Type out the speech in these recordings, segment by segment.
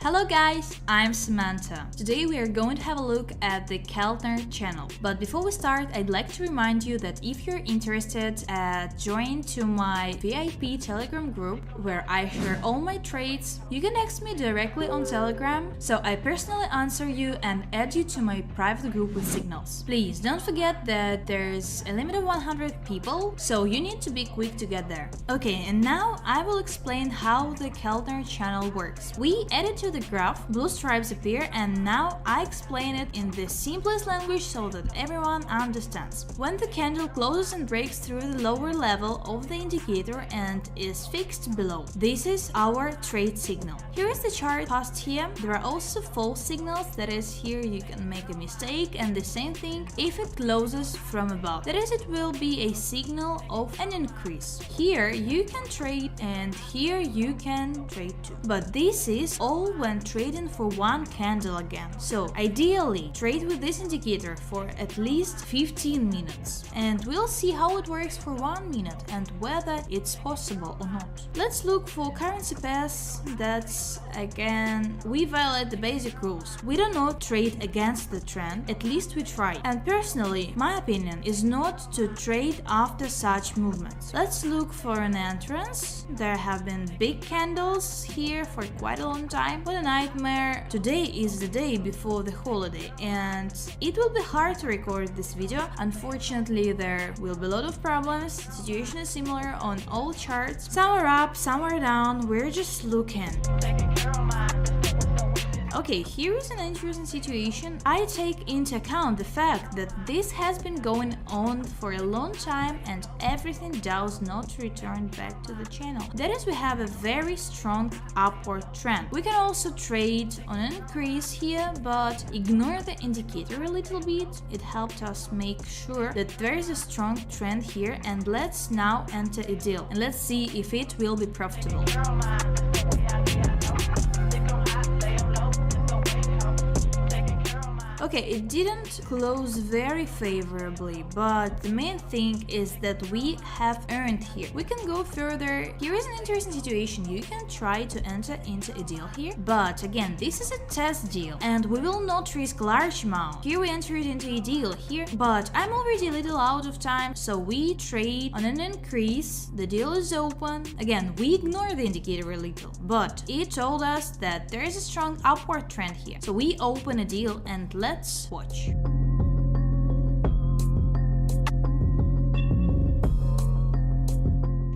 Hello guys, I'm Samantha. Today we are going to have a look at the Keltner channel. But before we start, I'd like to remind you that if you're interested, join to my VIP Telegram group where I share all my trades. You can text me directly on Telegram, so I personally answer you and add you to my private group with signals. Please don't forget that there's a limit of 100 people, so you need to be quick to get there. Okay, and now I will explain how the Keltner channel works. We added to the graph, blue stripes appear, and now I explain it in the simplest language so that everyone understands. When the candle closes and breaks through the lower level of the indicator and is fixed below, this is our trade signal. Here is the chart past here. There are also false signals, that is, here you can make a mistake, and the same thing if it closes from above, that is, it will be a signal of an increase. Here you can trade and here you can trade too, but this is all when trading for one candle again. So ideally trade with this indicator for at least 15 minutes, and we'll see how it works for 1 minute and whether it's possible or not. Let's look for currency pairs. That's again, we violate the basic rules. We do not trade against the trend, at least we try. And personally, my opinion is not to trade after such movements. Let's look for an entrance. There have been big candles here for quite a long time. What a nightmare. Today is the day before the holiday and it will be hard to record this video. Unfortunately, there will be a lot of problems. The situation is similar on all charts. Some are up, some are down. We're just looking. Okay, here is an interesting situation. I take into account the fact that this has been going on for a long time and everything does not return back to the channel. That is, we have a very strong upward trend. We can also trade on an increase here, but ignore the indicator a little bit. It helped us make sure that there is a strong trend here, and let's now enter a deal and let's see if it will be profitable. Okay, it didn't close very favorably, but the main thing is that we have earned here. We can go further. Here is an interesting situation. You can try to enter into a deal here, but again, this is a test deal and we will not risk large amount. Here we entered into a deal here, but I'm already a little out of time, so we trade on an increase. The deal is open. Again, we ignore the indicator a little, but it told us that there is a strong upward trend here. So we open a deal and let's watch.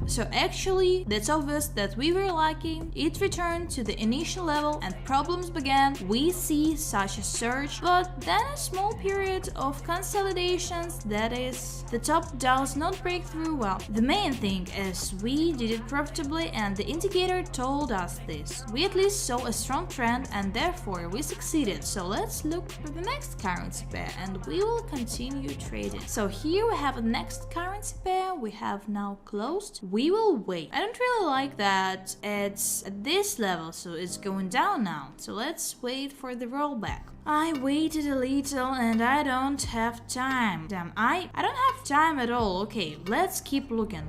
So actually, that's obvious that we were lucky. It returned to the initial level and problems began. We see such a surge, but then a small period of consolidations, that is, the top does not break through well. The main thing is we did it profitably and the indicator told us this. We at least saw a strong trend and therefore we succeeded. So let's look for the next currency pair and we will continue trading. So here we have a next currency pair. We have now closed. We will wait. I don't really like that it's at this level, so it's going down now. So let's wait for the rollback. I waited a little and I don't have time. Damn, I don't have time at all. Okay, let's keep looking.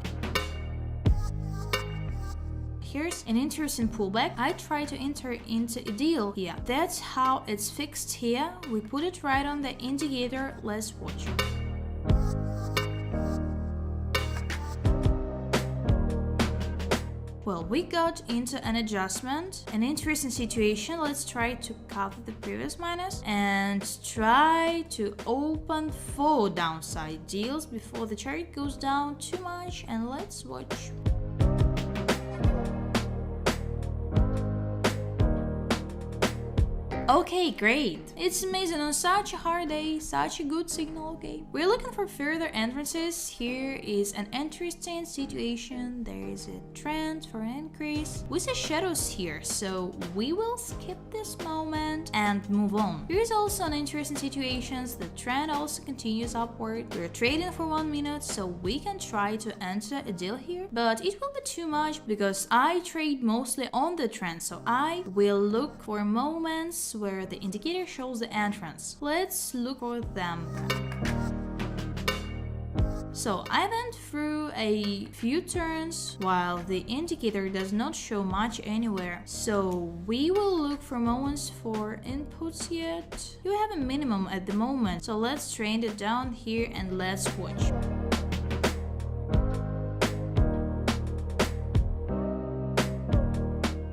Here's an interesting pullback. I try to enter into a deal here. That's how it's fixed here. We put it right on the indicator. Let's watch. Well, we got into an adjustment, an interesting situation. Let's try to cover the previous minus and try to open 4 downside deals before the chart goes down too much, and let's watch. Okay, great. It's amazing on such a hard day, such a good signal. Okay, we're looking for further entrances. Here is an interesting situation. There is a trend for an increase. We see shadows here, so we will skip this moment and move on. Here's also an interesting situation. The trend also continues upward. We're trading for 1 minute, so we can try to enter a deal here, but it will be too much because I trade mostly on the trend, so I will look for moments where the indicator shows the entrance. Let's look for them. So I went through a few turns while the indicator does not show much anywhere. So we will look for moments for inputs yet. You have a minimum at the moment, so let's train it down here and let's watch.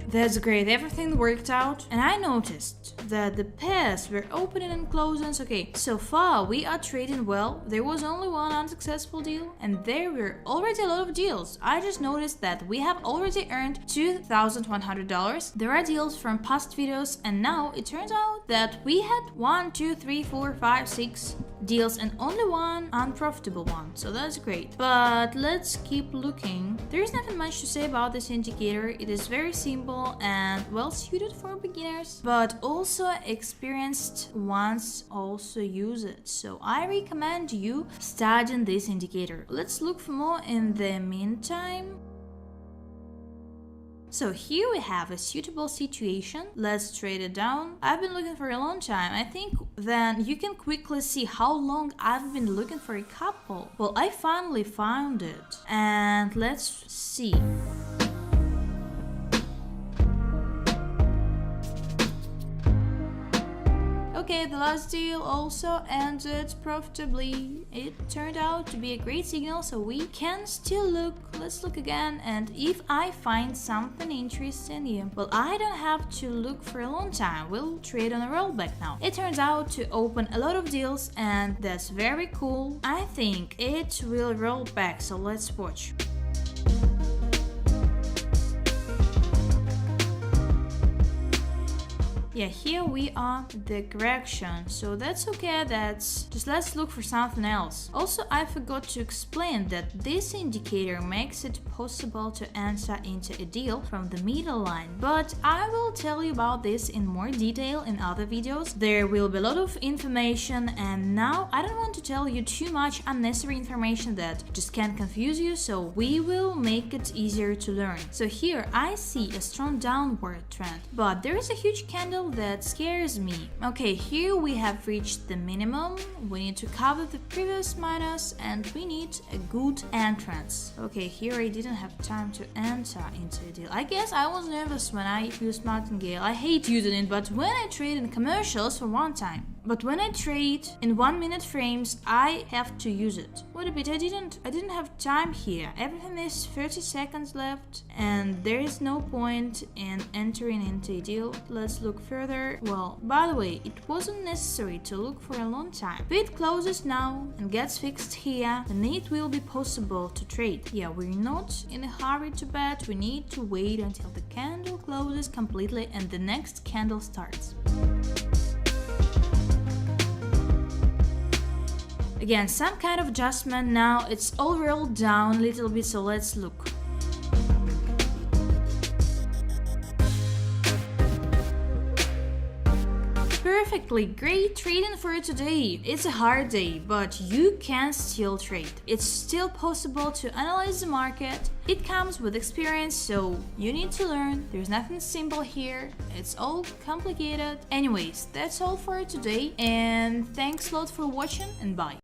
That's great, everything worked out, and I noticed that the pairs were opening and closing. Okay, so far we are trading well. There was only one unsuccessful deal, and there were already a lot of deals. I just noticed that we have already earned $2,100. There are deals from past videos, and now it turns out that we had 1, 2, 3, 4, 5, 6 deals and only one unprofitable one, so that's great. But let's keep looking. There is nothing much to say about this indicator. It is very simple and well suited for beginners, but also experienced ones also use it, so I recommend you studying this indicator. Let's look for more in the meantime. So here we have a suitable situation. Let's trade it down. I've been looking for a long time. I think then you can quickly see how long I've been looking for a couple. Well, I finally found it. And let's see. Okay, the last deal also ended profitably. It turned out to be a great signal, so we can still look. Let's look again, and if I find something interesting here, well, I don't have to look for a long time. We'll trade on a rollback now. It turns out to open a lot of deals, and that's very cool. I think it will roll back, so let's watch. Yeah, here we are, the correction, so that's okay, that's just let's look for something else. Also, I forgot to explain that this indicator makes it possible to enter into a deal from the middle line, but I will tell you about this in more detail in other videos. There will be a lot of information, and now I don't want to tell you too much unnecessary information that just can confuse you, so we will make it easier to learn. So here I see a strong downward trend, but there is a huge candle that scares me. Okay, here we have reached the minimum. We need to cover the previous minus and we need a good entrance. Okay, here I didn't have time to enter into a deal. I guess I was nervous when I used martingale. I hate using it, but when I trade in commercials for one time. But when I trade in 1 minute frames, I have to use it. Wait a bit, I didn't have time here. Everything is 30 seconds left and there is no point in entering into a deal. Let's look further. Well, by the way, it wasn't necessary to look for a long time. If it closes now and gets fixed here, then it will be possible to trade. Yeah, we're not in a hurry to bet. We need to wait until the candle closes completely and the next candle starts. Again, some kind of adjustment now. It's all rolled down a little bit, so let's look. Perfectly great trading for today. It's a hard day, but you can still trade. It's still possible to analyze the market. It comes with experience, so you need to learn. There's nothing simple here. It's all complicated. Anyways, that's all for today, and thanks a lot for watching, and bye.